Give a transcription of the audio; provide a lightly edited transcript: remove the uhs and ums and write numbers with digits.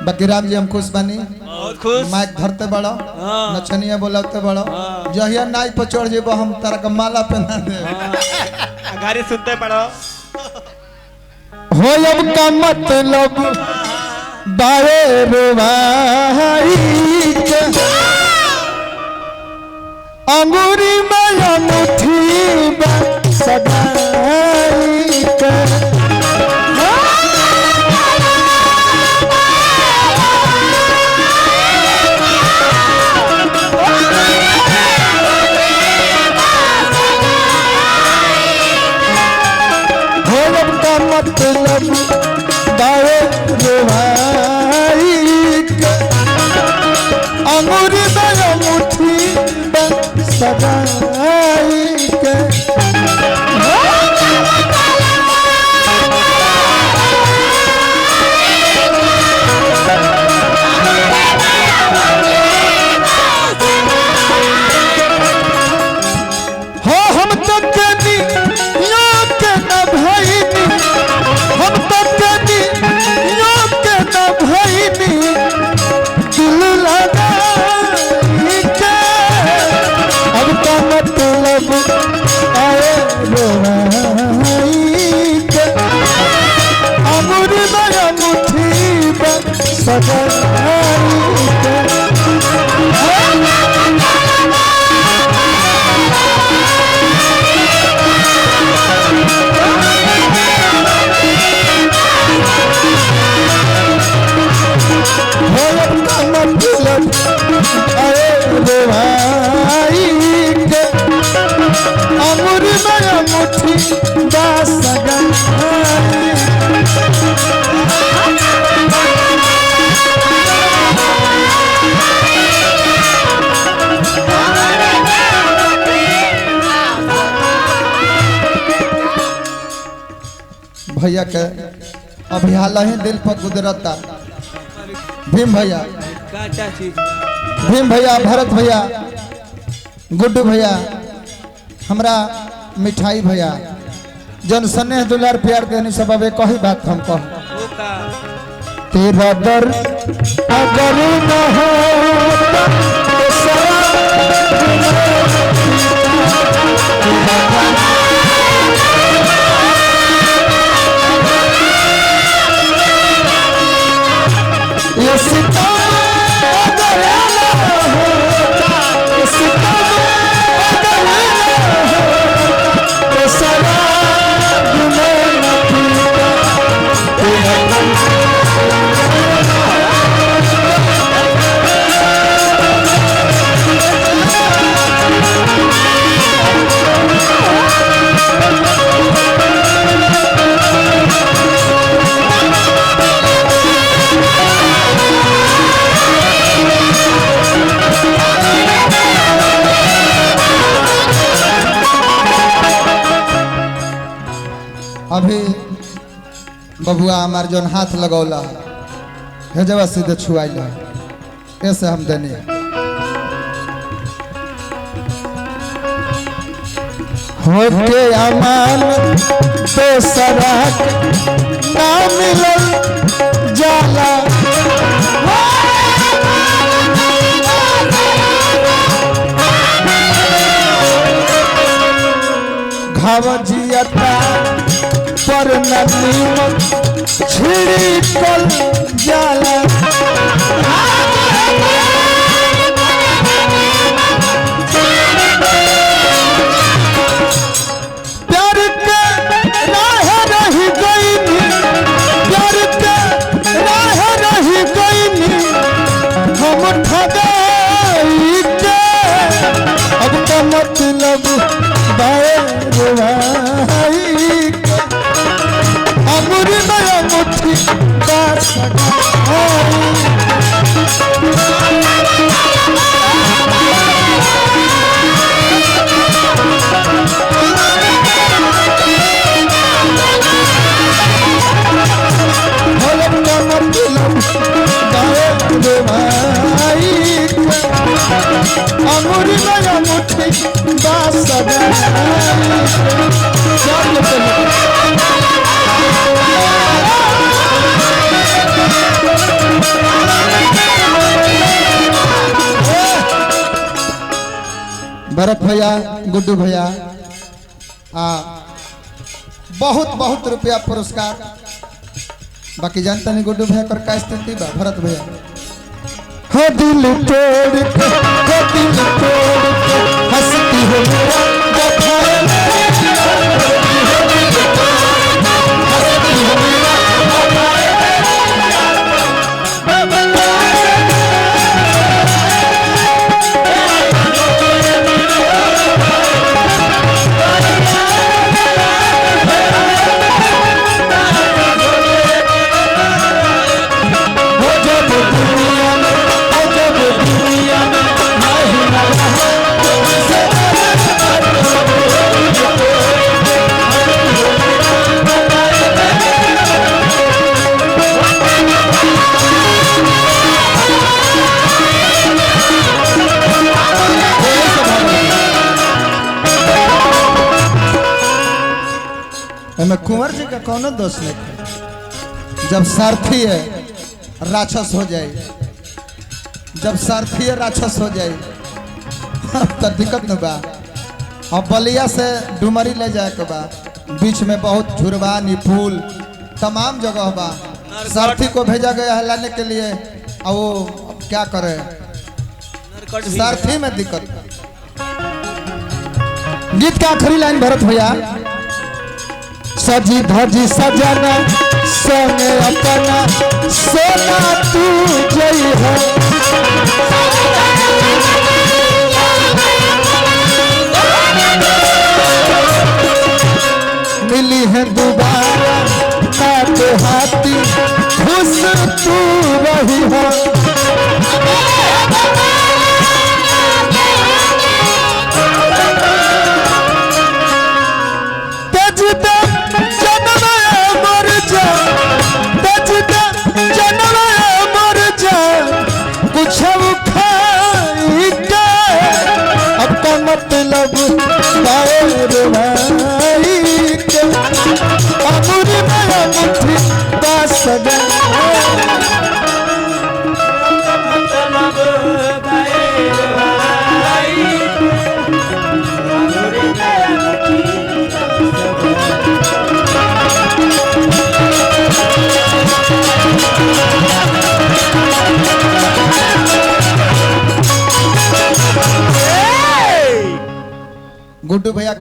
बाकी राम जी हम खुश बनी बहुत खुश माइक धरते बड़ो नचनिया बोलते बड़ो जहिया नाई पर चढ़ जेबो हम तारा के माला पहना दे गाड़ी सुनते पड़ो हो अब का मतलब बारे रुवाई के अंगूरी में मुट्ठी सदाई के मतलब बारे रुवाई के अंगूरी में मुट्ठी सदाई के हो हम तो कभी यो के न भईनी हम तो कभी यो के न भईनी दिल लगाई के अब का मतलब आए रोई के अमर बया मुट्ठी सजाई के भैया के अभी हाल ही दिल पर गुजरता भीम भैया भीम भैया भरत भैया गुड्डू भैया हमरा मिठाई भैया जन स्नेह दुलार प्यार के सब अब कही बात हम कह तेरा दर अगर न हो अभी बबुआ हमार जोन हाथ लगौला हेजवा सीधे छुआइला कैसे हम देनी होके अमान बेसरा ना मिलल जाला घाव जियता पर नदीमत छिड़ी कल जाला प्यार के राह रही गईनी प्यार के राह रही गईनी हम ठगाई के अब का मतलब बाए रुवाई अमूरी नया मुट्ठी अमूरी नया मुट्ठी बास भरत भैया गुड्डू भैया बहुत बहुत रुपया पुरस्कार। बाकी जानता नहीं गुड्डू भैया कर का स्थिति बा। भरत भैया हो दिल तोड़ के, हो दिल तोड़ के हंसती हो मेरा वफा में कुंवर जी का कौन दोष नहीं। जब सारथी है राक्षस हो जाए, जब सारथी है राक्षस हो जाए तो दिक्कत न बा। अब बलिया से डुमरी ले जाए के बा, बीच में बहुत झुरवा निपुल तमाम जगह बा। सारथी को भेजा गया है लाने के लिए, और वो क्या करे, सारथी में दिक्कत। गीत का आखिरी लाइन भरत भैया सजी धजी सजना सोने अपना सोना तू जई हो। मिली है दोबारा हाथ हाथी खुश तू रही हो। मतलब गुड्डू भैया